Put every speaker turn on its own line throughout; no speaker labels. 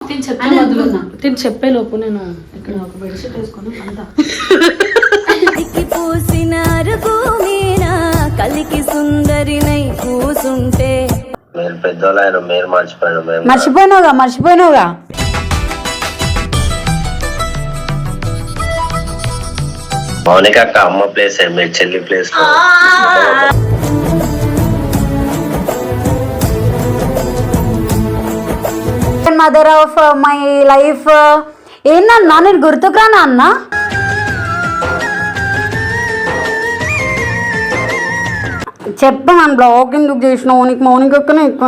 తిని చెప్పే లోపు నేను ఇక్కడ ఒక బెడ్షీట్ వేసుకొని అంతా కలికి సుందరినై కూసుంటే
మీరు పెద్దోళ్ళు మీరు
మర్చిపోయినావుగా
మౌనిక అక్క అమ్మ ప్లేస్ మీరు చెల్లి place
mother of my life ఏందన్నా నేను గుర్తుకురానా అన్న చెప్పాను బ్లాగ్ ఎందుకు చేసినావు నీకు మౌనిక అక్కనే ఎక్కువ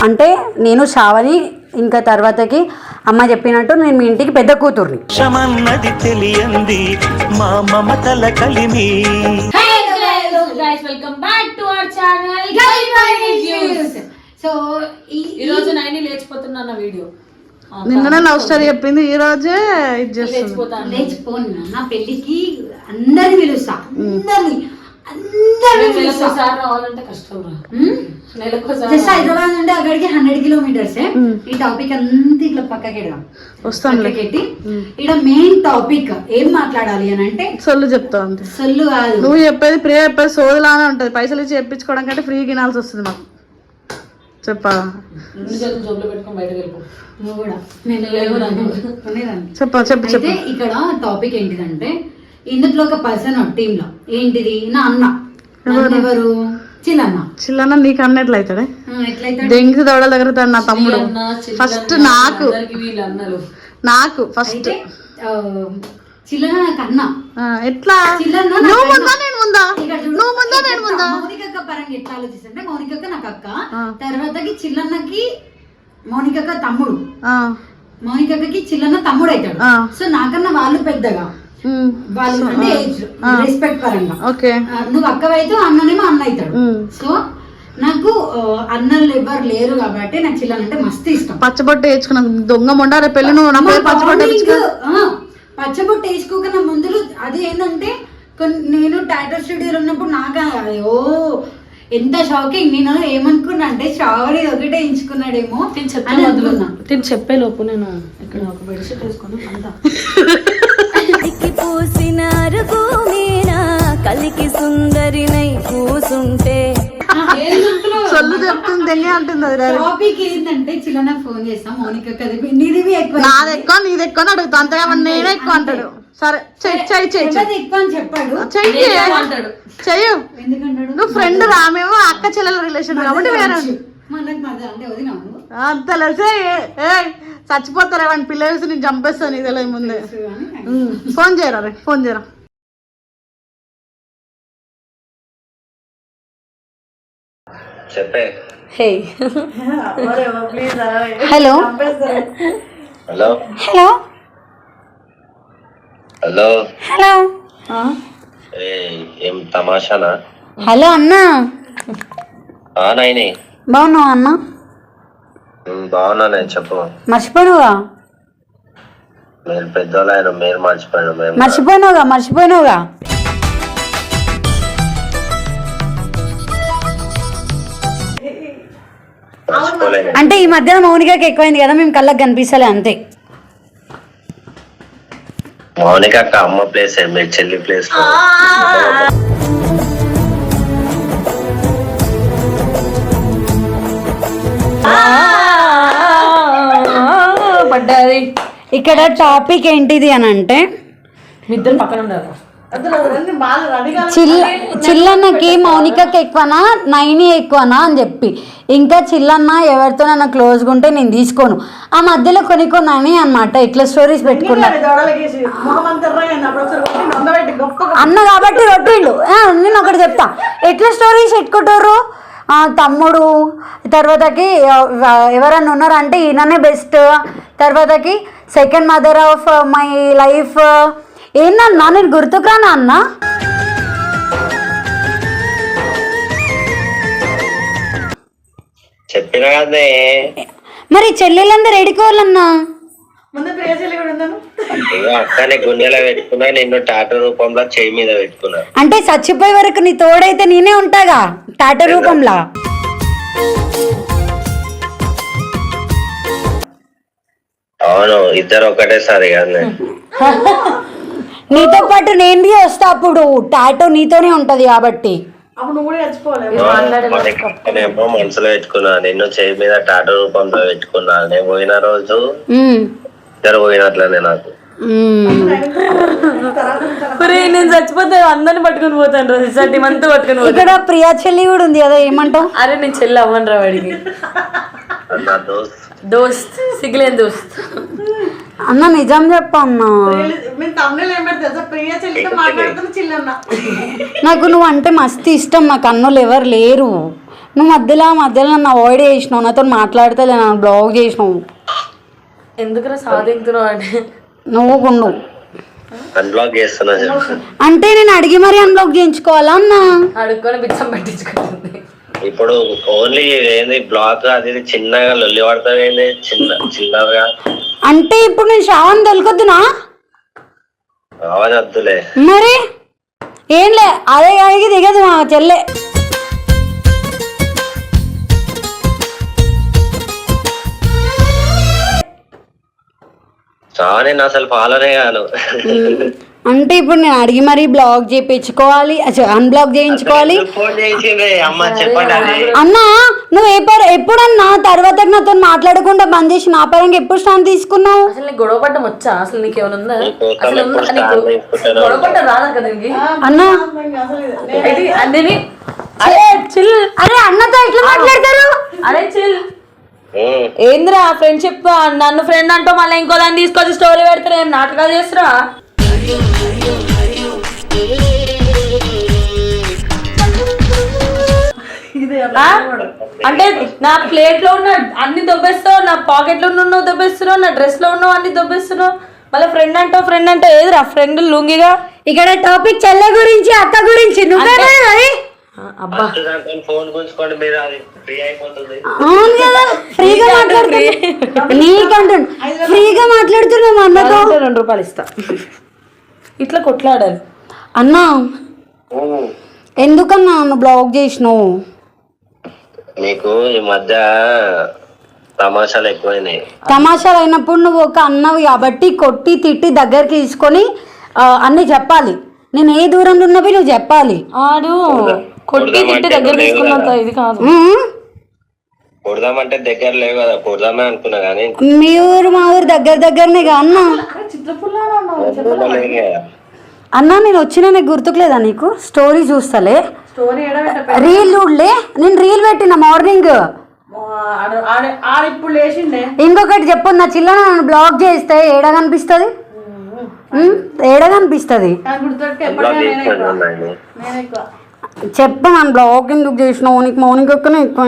అంటే నేను శ్రావణి ఇంకా తర్వాతకి అమ్మ చెప్పినట్టు నేను మీ ఇంటికి పెద్ద కూతుర్ని తెలియంది మా మమతల కలిమి.
Welcome back to our channel reviews. So ఈ రోజు నైని లేచిపోతున్నా వీడియో
నిన్ననే లవ్ స్టోరీ చెప్పింది, ఈ రోజే ఇది చేస్తాను.
లేచిపోను నా పెళ్లికి అందరిని పిలుస్తా,
రావాలంటే కష్టం.
హైదరాబాద్ నుండి అక్కడికి 100 కిలోమీటర్స్. ఈ టాపిక్ అంతా ఇట్లా పక్కకి వస్తాంటి. ఇక్కడ మెయిన్ టాపిక్ ఏం మాట్లాడాలి అని అంటే
సొల్లు చెప్తా అంతే.
సొల్లు కాదు,
నువ్వు చెప్పేది ప్రియ చెప్పేది సోదులానే ఉంటది. పైసలు ఇచ్చి చెప్పించుకోవడం కంటే ఫ్రీ గినాల్సి వస్తుంది మాకు. చెప్పా
చెప్పు. ఇక్కడ టాపిక్ ఏంటిదంటే ఇందులో ఒక పర్సన్ టీమ్ లో ఏంటిది నా అన్న. ఎవరు?
చిల్లన్న. నీకు అన్న ఎట్లయితాడే? దెంగి దవడల దగ్గర నా తమ్ముడు. ఫస్ట్ నాకు ఫస్ట్
చిల్లన్న నాకు అన్న.
ఎట్లా నువ్వు ముందా నేను ముందా? నువ్వు ముందా నేను ముందా?
మౌనిక పరంగా ఎట్లా ఆలోచిస్తుంటే మౌనిక నాకు అక్క, తర్వాతకి చిల్లన్నకి మౌనిక తమ్ముడు, మౌనికకి చిల్లన్న తమ్ముడు అవుతాడు. సో నాకన్నా వాళ్ళు పెద్దగా, వాళ్ళు అంటే ఏజ్ రెస్పెక్ట్ పరంగా. నువ్వు అక్కవైతే అన్ననేమో అన్న అవుతాడు. సో నాకు అన్నలు ఎవరు లేరు కాబట్టి నాకు చిల్లన్న అంటే మస్తు ఇష్టం.
పచ్చబొట్టు వేసుకున్నా దొంగ మొండారే పెళ్లి. నువ్వు
పచ్చబొట్టు వేసుకోకన్నా ముందులు అది ఏంటంటే నేను టాటో స్టూడియోలో ఉన్నప్పుడు నాకు ఎంత షాకింగ్. నేను ఏమనుకున్నా అంటే శ్రావణి ఒకటే ఎంచుకున్నాడేమో
తిని చెప్పే లోపు నేను ఇక్కడ ఒక బెడ్షీట్ వేసుకొని అంతా కలికి సుందరినై కూసుంటే
సొల్లు చెప్తుంది అంటుంది.
టాపిక్ ఏంటంటే చిన్న ఫోన్ చేస్తాం మౌనిక కదిపి నీది ఎక్కువ
నాది ఎక్కువ నీది ఎక్కువ అని అడుగుతా. అంతగా నేనే ఎక్కువ అంటాడు. సరే చెయ్యి
ఎక్కువ అని చెప్పాడు.
చెయ్యు. నువ్వు ఫ్రెండ్ రామేమో అక్క చెల్లెల రిలేషన్ కాబట్టి వేరే అంత తెలిసే చచ్చిపోతారా వాడిని పిల్ల వేసి నేను చంపేస్తాను. నీకు తెలియదు ముందే. ఫోన్ చేయరా ఫోన్ చేయరా.
చెప్పే.
Hello
hello
hello
hello
hello
ఏం తమాషానా?
హలో అన్నా.
నైని
బాగున్నావా అన్న?
బాగున్నా. చెప్పు.
మర్చిపోయినావుగా?
మీరు పెద్దోళ్ళు మీరు
మర్చిపోయినావుగా? అంటే ఈ మధ్యన మౌనికకి ఎక్కువైంది కదా, మేము కళ్ళకి కనిపిస్తలే అంతే.
మౌనిక అక్క అమ్మ ప్లేస్ మీరు చెల్లి ప్లేస్
పడ్డది. ఇక్కడ టాపిక్ ఏంటిది అని అంటే
ఇద్దరు పక్కన ఉండాలి.
చిల్లన్నకి మౌనికకి ఎక్కువనా నైని ఎక్కువనా అని చెప్పి, ఇంకా చిల్లన్న ఎవరితోనైనా క్లోజ్గా ఉంటే నేను తీసుకోను. ఆ మధ్యలో కొనుక్కొని అనమాట ఇట్లా స్టోరీస్ పెట్టుకున్నా అన్న కాబట్టి రొట్టిండు. నేను ఒకటి చెప్తా, ఎట్లా స్టోరీస్ పెట్టుకుంటారు తమ్ముడు, తర్వాతకి ఎవరన్నా ఉన్నారంటే ఈయననే బెస్ట్, తర్వాతకి second mother of my life. ఏందన్నా నేను గుర్తుకురానా అన్న?
చెప్పిన కదే
మరి చెల్లెలందరూ ఎడుకోవాలన్నా?
ముందు ప్రియశైలి కూడా ఉందాను.
అక్కనే గుండెలో పెట్టుకున్నా, నిన్ను టాటూ రూపంలో చేయి మీద పెట్టుకున్నా.
అంటే చచ్చిపోయే వరకు నీ తోడైతే నేనే ఉంటాగా టాటూ రూపంలో.
అవును, ఇద్దరు ఒకటేసారి కాదు.
నీతో పాటు నేను వస్తా, అప్పుడు టాటూ నీతోనే ఉంటది కాబట్టి.
అప్పుడు నువ్వు కూడా చచ్చిపోవాలి.
ఏమో మనసులో పెట్టుకున్నా, నిన్ను చేయి మీద టాటూ రూపంలో పెట్టుకున్నా. నేను పోయిన రోజు ఇద్దరు పోయినట్లనే నాకు.
నేను చచ్చిపోతే అందరిని పట్టుకుని పోతాను, రిసార్ట్ మంత్ పట్టుకుని పోతాను.
ఇక్కడ ప్రియా చెల్లి కూడా ఉంది కదా, ఏమంటావు?
అరే నేను చెల్లి అవ్వను రా వాడికి.
నా దోస్త్
దోస్త్ సిగ్గులేని దోస్త్.
అన్న నిజం చెప్ప అన్నా,
మేము తమ్ముళ్ళు ఏం పెడతా ప్రియశైలితో మాట్లాడుతున్నా చిల్లన్న.
నాకు నువ్వు అంటే మస్తు ఇష్టం, నాకు అన్నోళ్ళు ఎవరు లేరు. నువ్వు మధ్యలో నన్ను అవాయిడ్ చేసినావు, నాతో మాట్లాడితే నన్ను బ్లాక్ చేసినావు.
ఎందుకురా సాధించుతున్నావు అంటే
నువ్వు గుండు
అన్బ్లాక్ చేస్తున్నా.
అంటే నేను అడిగి మరీ అన్బ్లాక్ చేయించుకోవాలా అన్న?
అడుక్కొని బిచ్చం పట్టించుకుంటుంది.
ఇప్పుడు ఓన్లీ ఏంది బ్లాక్ అది చిన్నగా లొల్లి పడతావేంది చిన్నగా.
అంటే ఇప్పుడు నేను శ్రావణ్ తొలకొద్దునా?
అవనద్దులే
మరి ఏంలే, అదే అడిగి దిగదు మా చెల్లె.
నేను అసలు ఫాలోనే కాను.
అంటే ఇప్పుడు నేను అడిగి మరీ బ్లాక్ చేయించుకోవాలి, అన్బ్లాక్ చేయించుకోవాలి.
ఫోన్ చేసింది అమ్మ చెప్పండి అది.
అన్నా నువ్వు ఎప్పుడన్నా తర్వాత నాతో మాట్లాడకుండా బంద్ చేసి నా పరంగా ఎప్పుడు స్టాండ్ తీసుకున్నావు?
అసలు నీకు గొడవ పడ్డం వచ్చా? అసలు నీకేమైనా ఉందా? అసలు గొడవ పడ్డం రాదా కదా నీకు?
అన్నా
అరే అన్నతో ఎట్లా మాట్లాడతారు? అరే చిల్ ఏంద్రా ఫ్రెండ్షిప్, నన్ను ఫ్రెండ్ అంటూ మళ్ళీ ఇంకో దాన్ని తీసుకొచ్చి స్టోరీ పెడతారు. ఏం నాటకాలు చేస్తురా? అంటే నా ప్లేట్ లో ఉన్న అన్ని దొబ్బేస్తావు, నా పాకెట్ లో ఉన్నావు దొబ్బేస్తున్నావు, నా డ్రెస్ లో ఉన్నావు అన్ని దొబ్బేస్తున్నావు. మళ్ళీ ఫ్రెండ్ అంటావు ఏదిరా ఫ్రెండ్ లుంగిగా.
ఇక్కడ టాపిక్ చెల్లె గురించి అక్క గురించి నువ్వే
అబ్బా
ఫోన్ గుంచుకోండి మీరు, అది ఫ్రీ అయిపోతుంది.
అవును కదా, ఫ్రీగా మాట్లాడుతున్నా నీకంటు ఫ్రీగా మాట్లాడుతున్నావు అన్నతో.
2 రూపాయలు ఇస్తా, ఇట్లా కొట్లాడాలి.
అన్నా ఎందుకన్నా నువ్వు బ్లాక్ చేసినావు?
నీకు ఈ మధ్య తమాషాలు ఎక్కువైనాయి.
తమాషాలు అయినప్పుడు నువ్వు ఒక అన్నవి కాబట్టి కొట్టి తిట్టి దగ్గరికి తీసుకొని అన్నీ చెప్పాలి. నేను ఏ దూరంలో ఉన్నవి నువ్వు చెప్పాలి.
ఆడు కొట్టి తిట్టి దగ్గర తీసుకున్నంత ఇది కాదు.
కొడదామంటే దగ్గర లేవు కదా, కొడదామే అనుకున్నా కానీ
మీ ఊరు మా ఊరు దగ్గరనే కా అన్న. అన్నా నేను వచ్చినా నీకు గుర్తుకులేదా? నీకు స్టోరీ చూస్తలే, రీల్ చూడలే. నేను రీల్ పెట్టిన మార్నింగ్. ఇంకొకటి చెప్పు, నా చిల్ల నన్ను బ్లాక్ చేస్తే ఏడ కనిపిస్తుంది? చెప్పు నన్ను బ్లాక్ ఎందుకు చేసినావు? నీకు మౌనిక ఒక్కనే ఎక్కువ.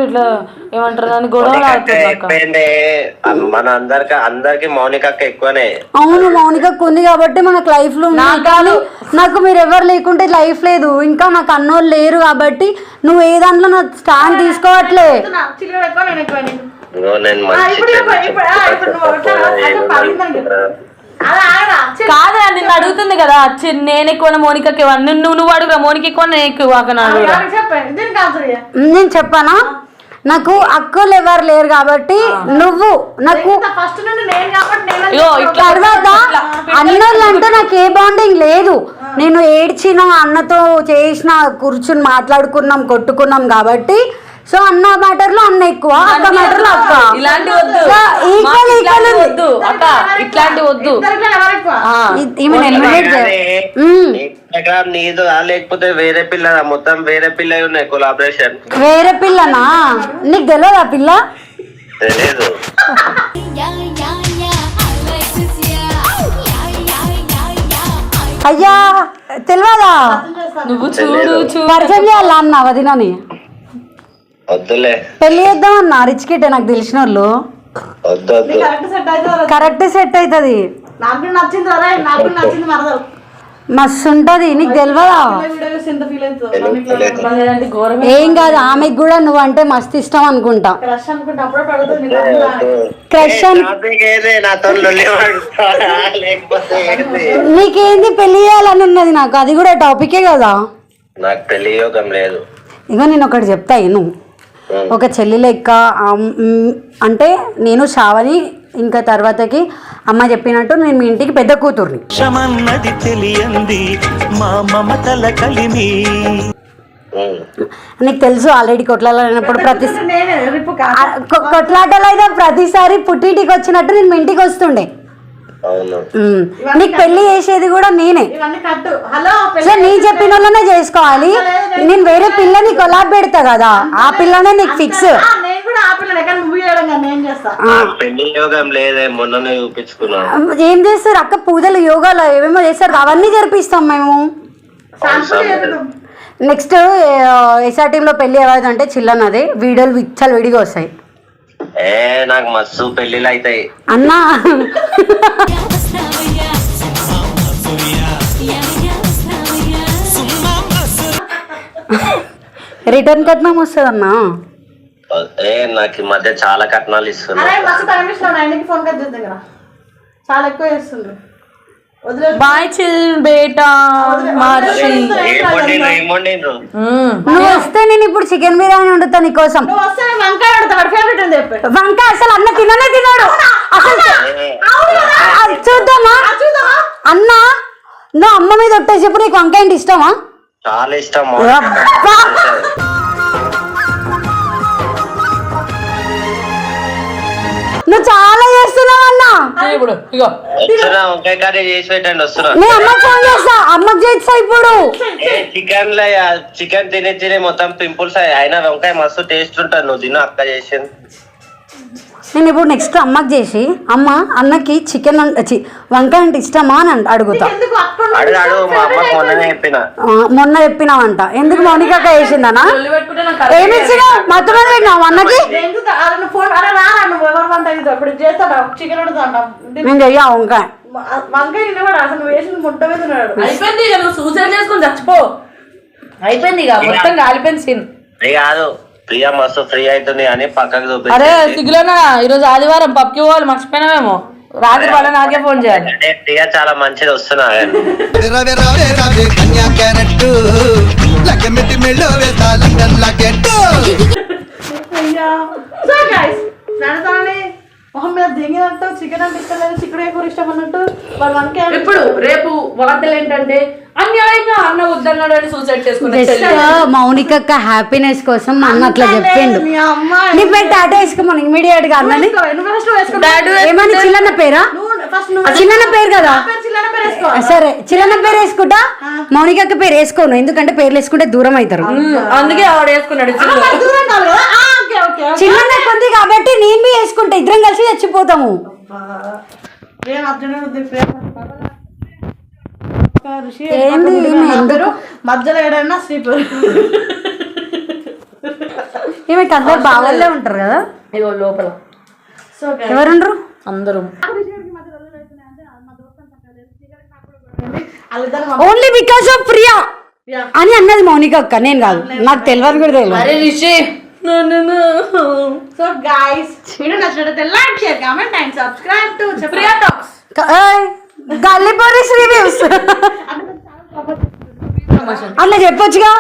ఇట్లా ఏమంటారు దాన్ని గొడవలు
మన అందరికి మౌనిక అక్క ఎక్కువనే.
అవును మౌనిక ఉంది కాబట్టి మనకు లైఫ్ లో నాకు మీరు ఎవరు లేకుంటే లైఫ్ లేదు. ఇంకా నాకు అన్నోళ్ళు లేరు కాబట్టి నువ్వు ఏ దాంట్లో నా స్టాండ్ తీసుకోవట్లే.
కాదా నిన్ను అడుగుతుంది కదా, నేను ఎక్కువ మోనికకి నువ్వు అడుగురా, మోనిక ఎక్కువ నేను ఎక్కువ.
నేను చెప్పానా? నాకు అక్కలు ఎవరు లేరు కాబట్టి నువ్వు నాకు తర్వాత అన్నోళ్ళు అంటే నాకు ఏ బాండింగ్ లేదు. నేను ఏడ్చిన అన్నతో చేసిన కూర్చుని మాట్లాడుకున్నాం కొట్టుకున్నాం కాబట్టి సో అన్న మ్యాటర్ లో అన్న ఎక్కువ, అక్క మ్యాటర్ లో అక్క.
ఇలాంటి వద్దు, ఇట్లాంటి వద్దు.
నీదు లేకపోతే వేరే పిల్ల, మొత్తం వేరే పిల్ల ఉన్నాయి కొలాబరేషన్.
వేరే పిల్లనా? నీకు తెలియదు ఆ పిల్ల?
తెలియదు.
అయ్యా తెలియదా?
నువ్వు చూడు
పరిచయం చేయాలా అన్న వదినని?
వద్దులే,
పెళ్లి చేద్దాం అన్న రిచ్ కిట్ నాకు తెలిసిన వాళ్ళు. కరెక్ట్ సెట్ అవుతుంది. మస్తు ఉంటది, నీకు తెలియదా? ఏం కాదు, ఆమెకు కూడా నువ్వు అంటే మస్తు ఇష్టం అనుకుంటా. క్రష్ నీకేంది పెళ్లి చేయాలని ఉన్నది నాకు, అది కూడా టాపికే కదా.
నాకు పెళ్లి యోగం లేదు.
ఇక నేను ఒకటి చెప్తా నువ్వు ఒక చెల్లి లెక్క అంటే నేను శ్రావణి ఇంకా తర్వాతకి అమ్మ చెప్పినట్టు నేను మీ ఇంటికి పెద్ద కూతుర్ని. నీకు తెలుసు ఆల్రెడీ కొట్లాడినప్పుడు కొట్లాటలు అయితే ప్రతిసారి పుట్టింటికి వచ్చినట్టు నేను మీ ఇంటికి వస్తుండే. నీకు పెళ్లి చేసేది కూడా నేనే. సో నీ చెప్పిన వాళ్ళనే చేసుకోవాలి. నేను వేరే పిల్లని కొలాబ్ పెడతా కదా, ఆ పిల్లనే నీకు ఫిక్స్. ఏం చేస్తారు అక్క, పూజలు యోగాలు ఏమేమో చేస్తారు, అవన్నీ జరిపిస్తాం మేము. నెక్స్ట్ ఎస్ఆర్టీలో పెళ్లి ఏవాది అంటే చిల్లన్నది వీడియోలు విచ్చలు విడిగా వస్తాయి.
నాకు మస్తు పెళ్లిలు అవుతాయి
అన్నా. రిటర్న్ కట్నం వస్తుంది అన్నా.
నాకు ఈ మధ్య చాలా కట్నాలు ఇస్తున్నారు.
చాలా ఎక్కువ చేస్తుంది.
బాయ్ చిల్ బేటా మార్చి.
నువ్వు వస్తే నేను ఇప్పుడు చికెన్ బిర్యానీ వండుతా నీకోసం. వంకాయ అసలు అన్న తిననే తిన్నాడు అసలు. చూద్దామా అన్న, నువ్వు అమ్మ మీద ఒట్టేసేప్పుడు నీకు వంకాయ అంటే ఇష్టమా?
చాలా ఇష్టం.
నువ్వు చాలా చేస్తున్నావు అన్నా.
ఇప్పుడు ఇగో
వంకాయ కర్రీ చేసి పెట్టండి, వస్తున్నా.
నేను అమ్మకి ఫోన్ చేస్తా, అమ్మకి చేస్తా ఇప్పుడు.
చికెన్ తిని తిని మొత్తం పింపుల్స్ అయినా వంకాయ మస్తు టేస్ట్ ఉంటుంది. నువ్వు తిను, అక్క చేసింది.
నేను ఇప్పుడు నెక్స్ట్ అమ్మకి చేసి అమ్మ అన్నకి చికెన్ వంకాయ అంటే ఇష్టమా అని అడుగుతా. మొన్న చెప్పినావంట, ఎందుకు మౌనికక్క వేసిందనా? ఏమి ఇచ్చినావు మొత్తం పెట్టినావు అన్నకి? నేను చెయ్యా వంకాయ.
అయిపోయింది ఇక, నువ్వు సూసైడ్ చేసుకుని చచ్చిపో. అయిపోయింది ఇక, మొత్తం కాలిపోయింది సీన్.
కాదు ప్రియా మస్తు ఫ్రీ అవుతుంది అని పక్కకు చూపి.
అరే సిగ్గులోనా, ఈరోజు ఆదివారం పబ్కి పోవాలి, మర్చిపోయినామేమో. రాత్రి పడ నాకే ఫోన్ చేయాలి.
ప్రియా చాలా మంచిది, వస్తున్నా.
మొహం మీద దిగినట్టు చికెన్ అంటే ఇష్టం లేదు, చిక్కుడు కూర ఇష్టం అన్నట్టు వాళ్ళు వంకాయ.
ఇప్పుడు రేపు వార్తలు ఏంటంటే అన్యాయంగా అన్న వద్దన్నాడు అని సూసైడ్ చేసుకున్నాడు.
మౌనికక్క హ్యాపీనెస్ కోసం అన్న అట్లా చెప్పిండు. నీ పేరు టాటా వేసుకోమని ఇమీడియట్ గా అన్నని. ఏమని చిల్లన్న పేరా? చిన్న పేరు కదా, సరే చిన్న పేరు వేసుకుంటా. మౌనికక్క పేరు వేసుకోను, ఎందుకంటే పేర్లు వేసుకుంటే దూరం అవుతారు.
అందుకే ఆవిడ వేసుకున్నాడు.
చిన్న కొంది కాబట్టి నేను బి వేసుకుంటా, ఇద్దరం కలిసి చచ్చిపోతాము.
మధ్యలో ఏడైనా స్లీపర్.
ఈమెకి అందరు బావల్లే ఉంటారు కదా.
ఇగో లోపల
ఎవరుండ్రు?
అందరూ
ఓన్లీ బికాస్ ఆఫ్ ప్రియా అని అన్నది మౌనిక అక్క, నేను కాదు. నాకు తెలియదు కూడా తెలియదు.
అరే రిషి.
సో గైస్, వీడియో నచ్చినట్లయితే like, share, comment and subscribe to Priya talks.
గల్లీపోరీస్ రివ్యూస్ అట్లా చెప్పొచ్చుగా.